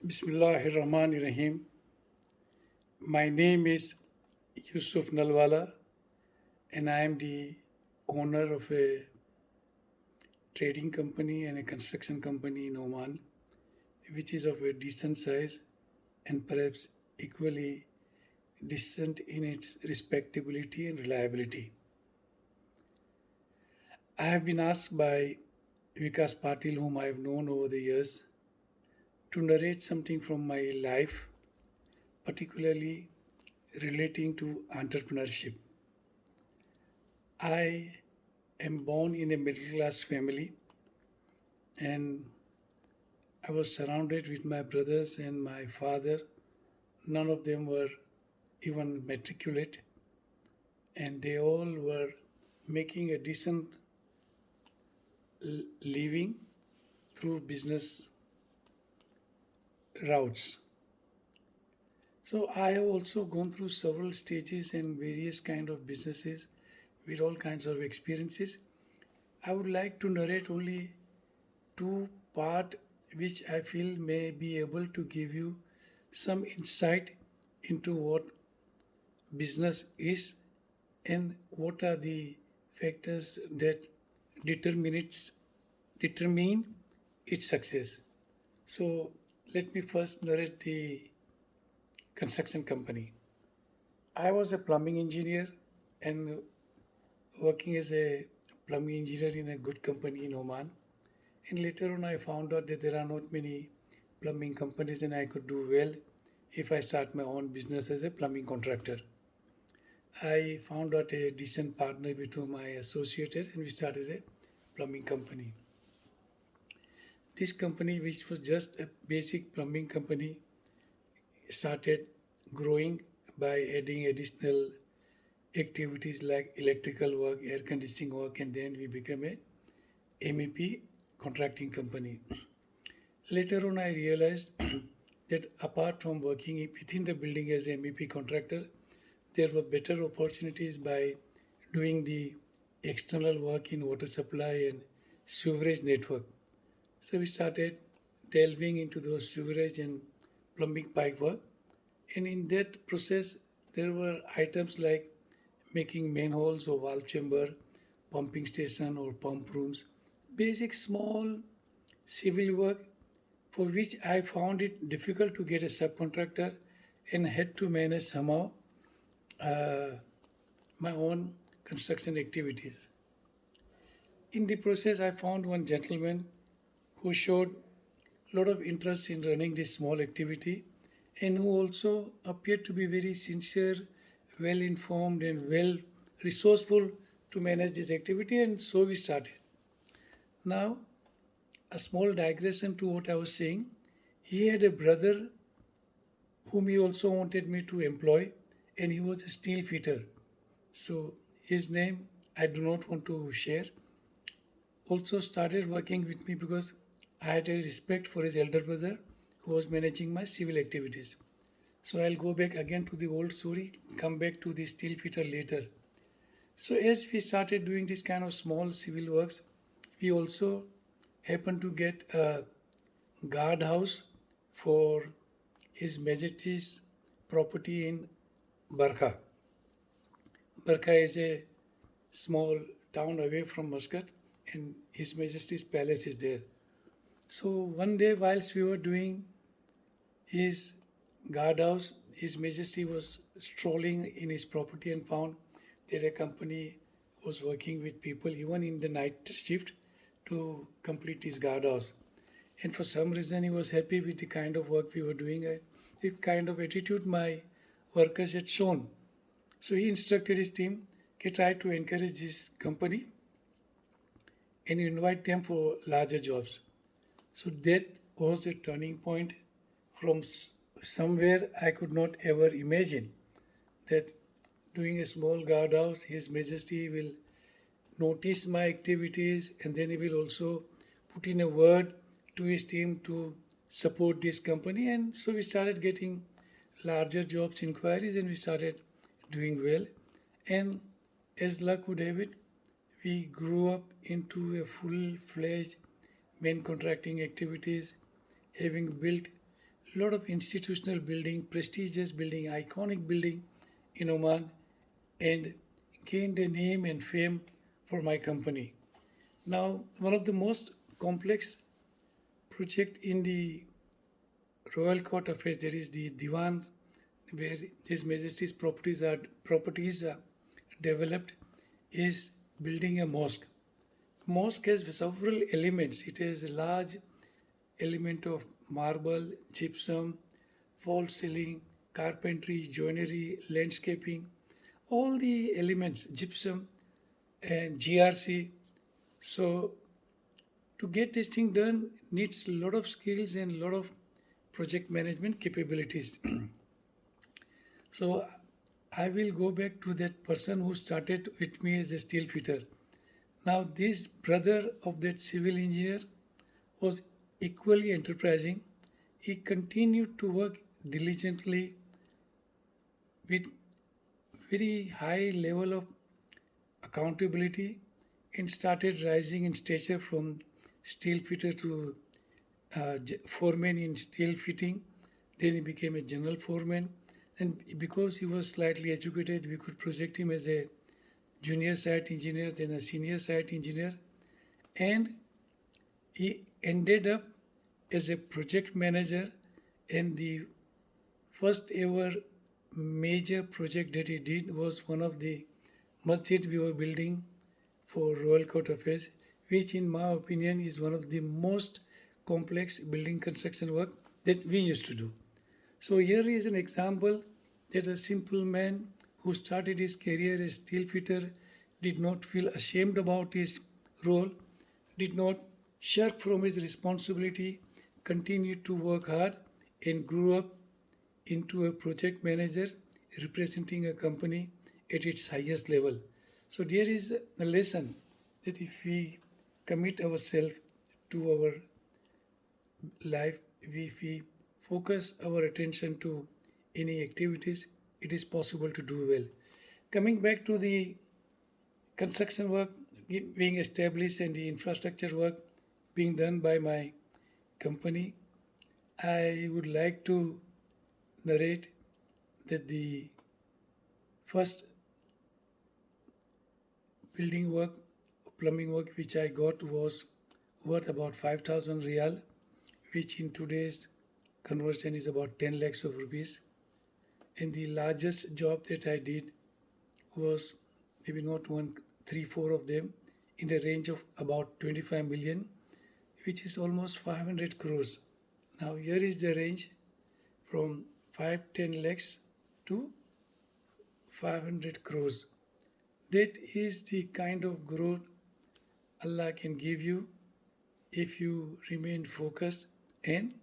Bismillahirrahmanirrahim. My name is Yusuf Nalwala, and I am the owner of a trading company and a construction company in Oman, which is of a decent size and perhaps equally decent in its respectability and reliability. I have been asked by Vikas Patil, whom I have known over the years, to narrate something from my life, particularly relating to entrepreneurship. I am born in a middle class family, and I was surrounded with my brothers and my father. None of them were even matriculate, and they all were making a decent living through business routes. So I have also gone through several stages and various kind of businesses with all kinds of experiences. I would like to narrate only two part which I feel may be able to give you some insight into what business is and what are the factors that determine determine its success. So let me first narrate the construction company. I was a plumbing engineer and working as a plumbing engineer in a good company in Oman. And later on, I found out that there are not many plumbing companies, and I could do well if I start my own business as a plumbing contractor. I found out a decent partner with whom I associated, and we started a plumbing company. This company, which was just a basic plumbing company, started growing by adding additional activities like electrical work, air conditioning work, and then we became a MEP contracting company. Later on, I realized that apart from working within the building as a MEP contractor, there were better opportunities by doing the external work in water supply and sewerage network. So we started delving into those sewerage and plumbing pipe work. And in that process, there were items like making manholes or valve chamber, pumping station or pump rooms, basic small civil work for which I found it difficult to get a subcontractor and had to manage somehow uh, my own construction activities. In the process, I found one gentleman who showed a lot of interest in running this small activity and who also appeared to be very sincere, well informed, and well resourceful to manage this activity, and so we started. Now, a small digression to what I was saying. He had a brother whom he also wanted me to employ, and he was a steel fitter. So his name I do not want to share. Also started working with me because I had a respect for his elder brother who was managing my civil activities. So I'll go back again to the old story, come back to the steel fitter later. So as we started doing this kind of small civil works, we also happened to get a guardhouse for His Majesty's property in Barkha. Barkha is a small town away from Muscat, and His Majesty's palace is there. So one day, whilst we were doing his guardhouse, His Majesty was strolling in his property and found that a company was working with people even in the night shift to complete his guardhouse. And for some reason, he was happy with the kind of work we were doing, the kind of attitude my workers had shown. So he instructed his team to try to encourage this company and invite them for larger jobs. So that was a turning point from somewhere I could not ever imagine that doing a small guardhouse, His Majesty will notice my activities and then he will also put in a word to his team to support this company. And so we started getting larger jobs inquiries and we started doing well. And as luck would have it, we grew up into a full fledged main contracting activities, having built lot of institutional building, prestigious building, iconic building in Oman, and gained a name and fame for my company. Now, one of the most complex project in the Royal Court Affairs, there is the Diwan, where His Majesty's properties are developed, is building a mosque. Mosque has several elements. It has a large element of marble, gypsum, false ceiling, carpentry, joinery, landscaping, all the elements, gypsum and GRC. So to get this thing done needs a lot of skills and a lot of project management capabilities. So I will go back to that person who started with me as a steel fitter. Now this brother of that civil engineer was equally enterprising. He continued to work diligently with very high level of accountability and started rising in stature from steel fitter to foreman in steel fitting. Then he became a general foreman. And because he was slightly educated, we could project him as a junior site engineer, then a senior site engineer. And he ended up as a project manager. And the first ever major project that he did was one of the masjid we were building for Royal Court Affairs, which in my opinion is one of the most complex building construction work that we used to do. So here is an example that a simple man who started his career as steel fitter did not feel ashamed about his role, did not shirk from his responsibility, continued to work hard and grew up into a project manager representing a company at its highest level. So there is a lesson that if we commit ourselves to our life, if we focus our attention to any activities, it is possible to do well. Coming back to the construction work being established and the infrastructure work being done by my company, I would like to narrate that the first building work, plumbing work which I got was worth about 5,000 real, which in today's conversion is about 10 lakhs of rupees. And the largest job that I did was maybe not one, three, four of them in the range of about 25 million, which is almost 500 crores. Now here is the range from 5 10 lakhs to 500 crores. That is the kind of growth Allah can give you if you remain focused and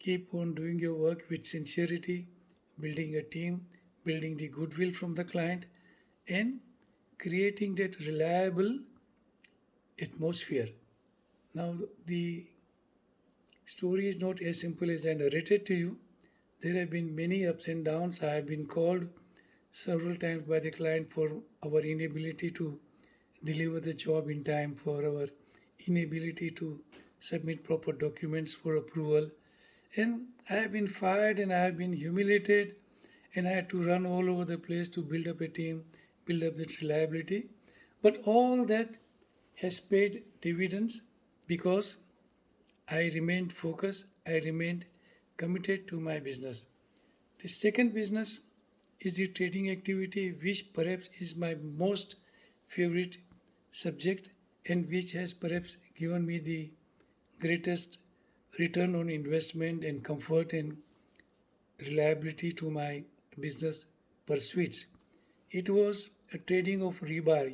keep on doing your work with sincerity, building a team, building the goodwill from the client, and creating that reliable atmosphere. Now, the story is not as simple as I narrated to you. There have been many ups and downs. I have been called several times by the client for our inability to deliver the job in time, for our inability to submit proper documents for approval. And I have been fired and I have been humiliated and I had to run all over the place to build up a team, build up that reliability. But all that has paid dividends because I remained focused, I remained committed to my business. The second business is the trading activity, which perhaps is my most favorite subject and which has perhaps given me the greatest return on investment and comfort and reliability to my business pursuits. It was a trading of rebar,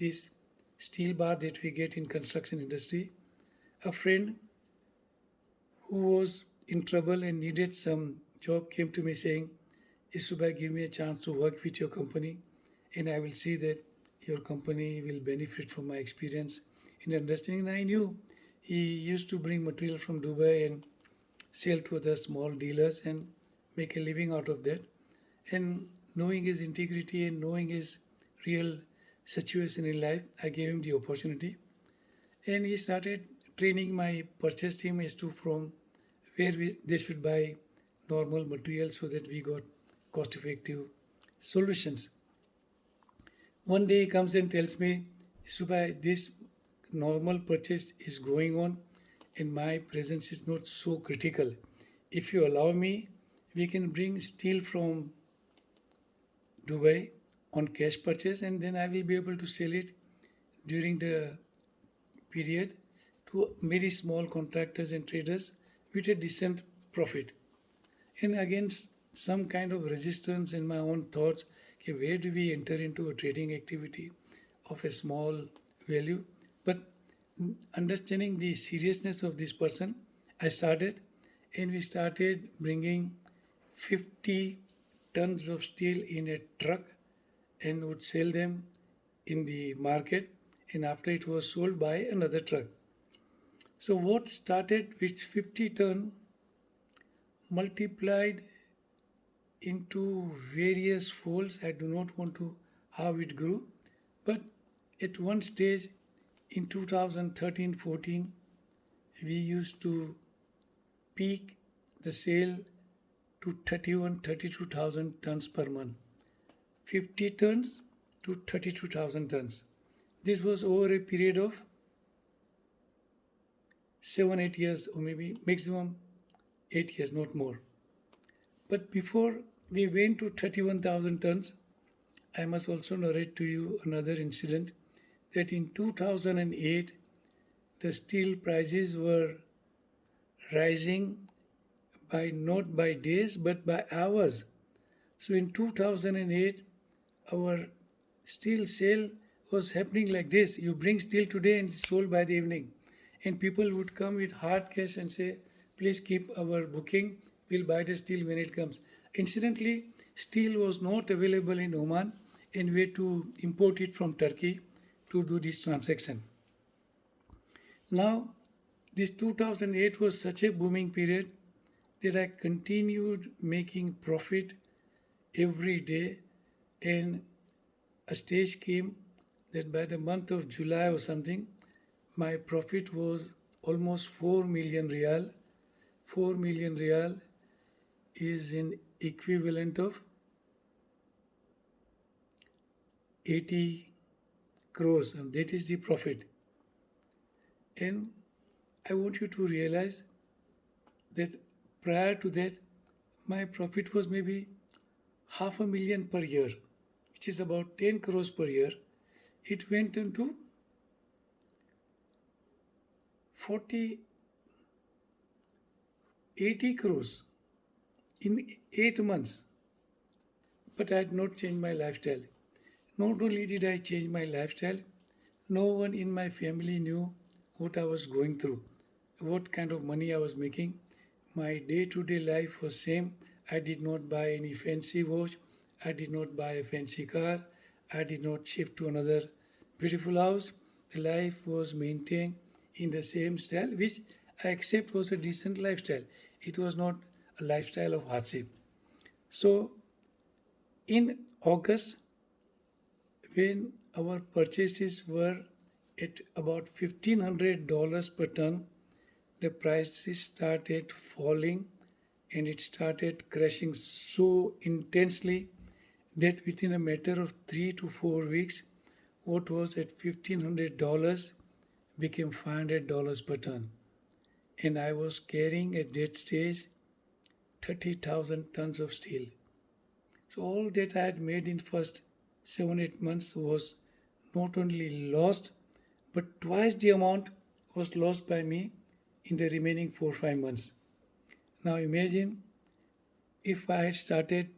this steel bar that we get in construction industry. A friend who was in trouble and needed some job came to me saying, Isubai, give me a chance to work with your company and I will see that your company will benefit from my experience in understanding. And I knew he used to bring material from Dubai and sell to other small dealers and make a living out of that. And knowing his integrity and knowing his real situation in life, I gave him the opportunity. And he started training my purchase team as to from where they should buy normal materials so that we got cost effective solutions. One day he comes and tells me, Subhai, this normal purchase is going on and my presence is not so critical. If you allow me, we can bring steel from Dubai on cash purchase and then I will be able to sell it during the period to very small contractors and traders with a decent profit. And against some kind of resistance in my own thoughts, okay, where do we enter into a trading activity of a small value? But understanding the seriousness of this person, I started and we started bringing 50 tons of steel in a truck and would sell them in the market, and after it was sold by another truck. So what started with 50 ton multiplied into various folds. I do not want to how it grew, but at one stage in 2013-14 we used to peak the sale to 32,000 tons per month. 50 tons to 32,000 tons. This was over a period of 7-8 years, or maybe maximum 8 years, not more. But before we went to 31,000 tons, I must also narrate to you another incident that in 2008 the steel prices were rising by not by days but by hours. So in 2008 our steel sale was happening like this. You bring steel today and it's sold by the evening. And people would come with hard cash and say, please keep our booking, we'll buy the steel when it comes. Incidentally, steel was not available in Oman and we had to import it from Turkey to do this transaction. Now, this 2008 was such a booming period that I continued making profit every day, and a stage came that by the month of July or something, my profit was almost 4 million rial. 4 million rial is in equivalent of 80 crores, and that is the profit. And I want you to realize that prior to that, my profit was maybe 500,000 per year, which is about 10 crores per year. It went into 40, 80 crores in 8 months. But I had not changed my lifestyle. Not only did I change my lifestyle, no one in my family knew what I was going through, what kind of money I was making. My day-to-day life was same. I did not buy any fancy watch. I did not buy a fancy car. I did not shift to another beautiful house. The life was maintained in the same style, which I accept was a decent lifestyle. It was not a lifestyle of hardship. So in August, when our purchases were at about $1,500 per ton, the prices started falling and it started crashing so intensely that within a matter of 3 to 4 weeks, what was at $1,500 became $500 per ton. And I was carrying at that stage 30,000 tons of steel. So all that I had made in first 7-8 months was not only lost, but twice the amount was lost by me in the remaining 4-5 months. Now imagine if I had started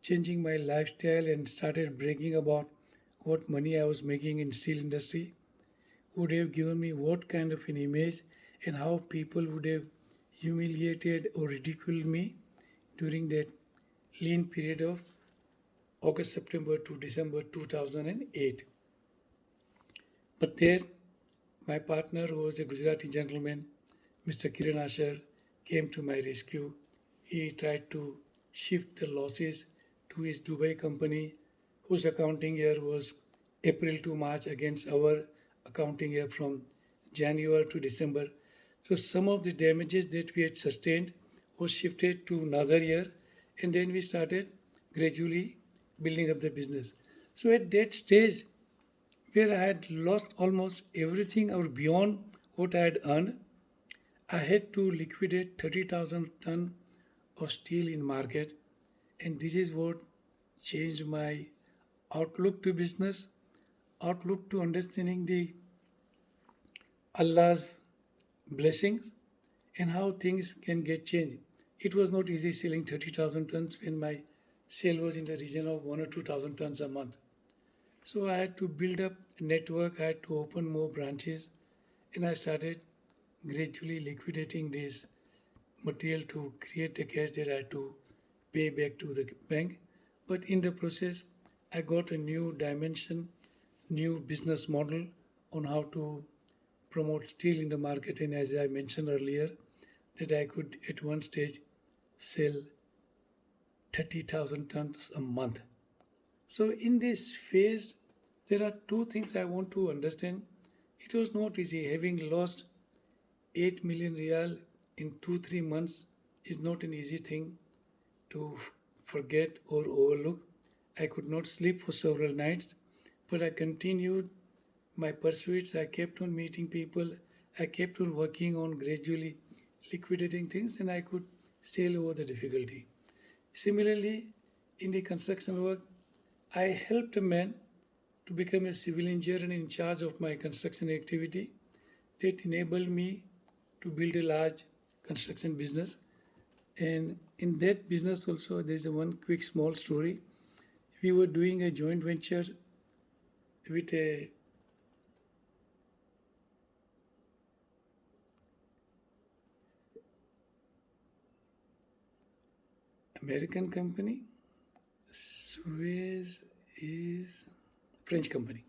changing my lifestyle and started bragging about what money I was making in steel industry, would have given me what kind of an image and how people would have humiliated or ridiculed me during that lean period of August, September to December 2008. But there, my partner, who was a Gujarati gentleman, Mr. Kiran Asher, came to my rescue. He tried to shift the losses to his Dubai company, whose accounting year was April to March against our accounting year from January to December. So some of the damages that we had sustained was shifted to another year, and then we started gradually building up the business. So at that stage where I had lost almost everything or beyond what I had earned, I had to liquidate 30,000 ton of steel in market, and this is what changed my outlook to business, outlook to understanding the Allah's blessings and how things can get changed. It was not easy selling 30,000 tons when my sale was in the region of 1 or 2,000 tons a month. So I had to build up a network, I had to open more branches, and I started gradually liquidating this material to create the cash that I had to pay back to the bank. But in the process, I got a new dimension, new business model on how to promote steel in the market. And as I mentioned earlier, that I could at one stage sell 30,000 tons a month. So in this phase, there are two things I want to understand. It was not easy. Having lost 8 million real in 2 3 months is not an easy thing to forget or overlook. I could not sleep for several nights, but I continued my pursuits. I kept on meeting people. I kept on working on gradually liquidating things, and I could sail over the difficulty. Similarly, in the construction work, I helped a man to become a civil engineer and in charge of my construction activity that enabled me to build a large construction business. And in that business also, there's a one quick small story. We were doing a joint venture with a American company. Suez is French company.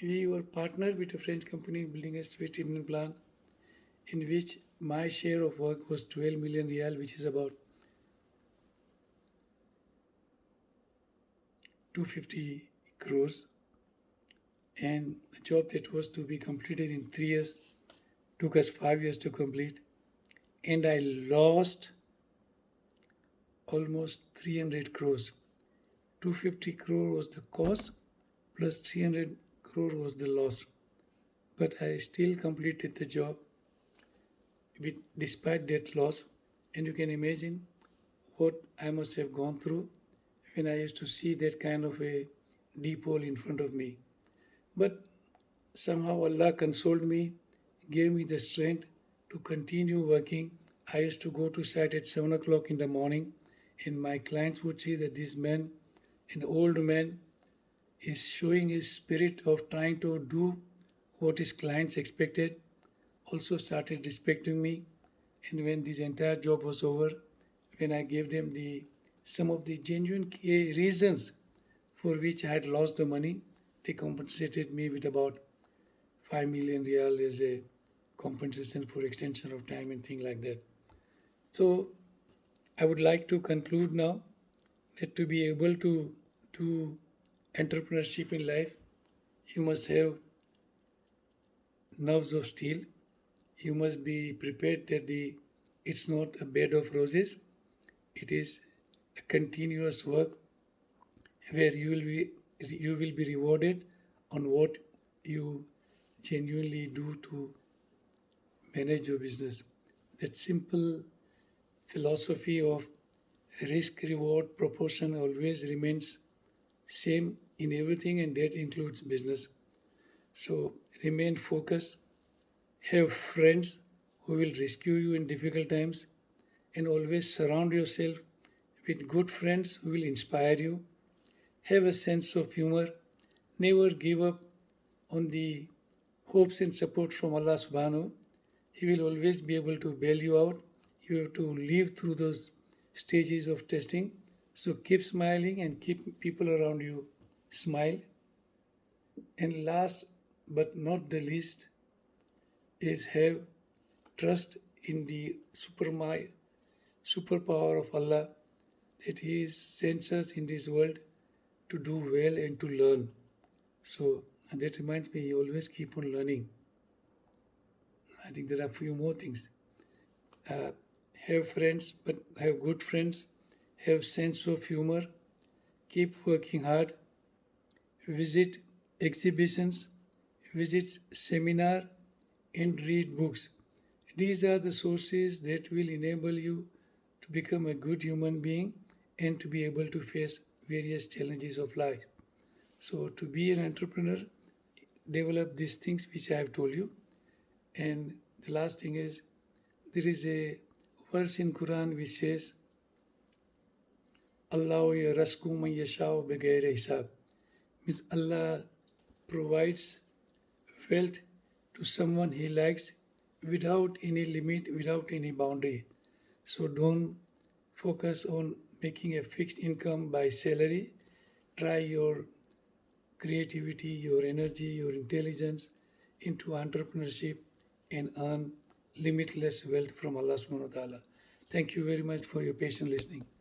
We were partnered with a French company building a sewage treatment plant in which my share of work was 12 million real, which is about 250 crores. And a job that was to be completed in 3 years took us 5 years to complete. And I lost almost 300 crores. 250 crore was the cost plus 300 crore was the loss. But I still completed the job with despite that loss. And you can imagine what I must have gone through when I used to see that kind of a deep hole in front of me. But somehow Allah consoled me, gave me the strength to continue working. I used to go to site at 7 o'clock in the morning, and my clients would see that this man, an old man, is showing his spirit of trying to do what his clients expected, also started respecting me. And when this entire job was over, when I gave them the some of the genuine reasons for which I had lost the money, they compensated me with about 5 million real as a compensation for extension of time and things like that. So I would like to conclude now that to be able to do entrepreneurship in life, you must have nerves of steel. You must be prepared that it's not a bed of roses. It is a continuous work where you will be rewarded on what you genuinely do to manage your business. That simple philosophy of risk reward proportion always remains same in everything, and that includes business. So remain focused, have friends who will rescue you in difficult times, and always surround yourself with good friends who will inspire you. Have a sense of humor, never give up on the hopes and support from Allah subhanahu. He will always be able to bail you out. You have to live through those stages of testing. So keep smiling and keep people around you smile. And last but not the least is have trust in the superpower of Allah, that He sends us in this world to do well and to learn. So and that reminds me, always keep on learning. I think there are a few more things. Uh, have friends, but have good friends. Have sense of humor. Keep working hard. Visit exhibitions. Visit seminar, and read books. These are the sources that will enable you to become a good human being and to be able to face various challenges of life. So, to be an entrepreneur, develop these things which I have told you. And the last thing is, there is a verse in Quran which says, Allah yarasku man yashao bighair hisab. Means Allah provides wealth to someone he likes without any limit, without any boundary. So don't focus on making a fixed income by salary. Try your creativity, your energy, your intelligence into entrepreneurship and earn limitless wealth from Allah subhanahu wa ta'ala. Thank you very much for your patient listening.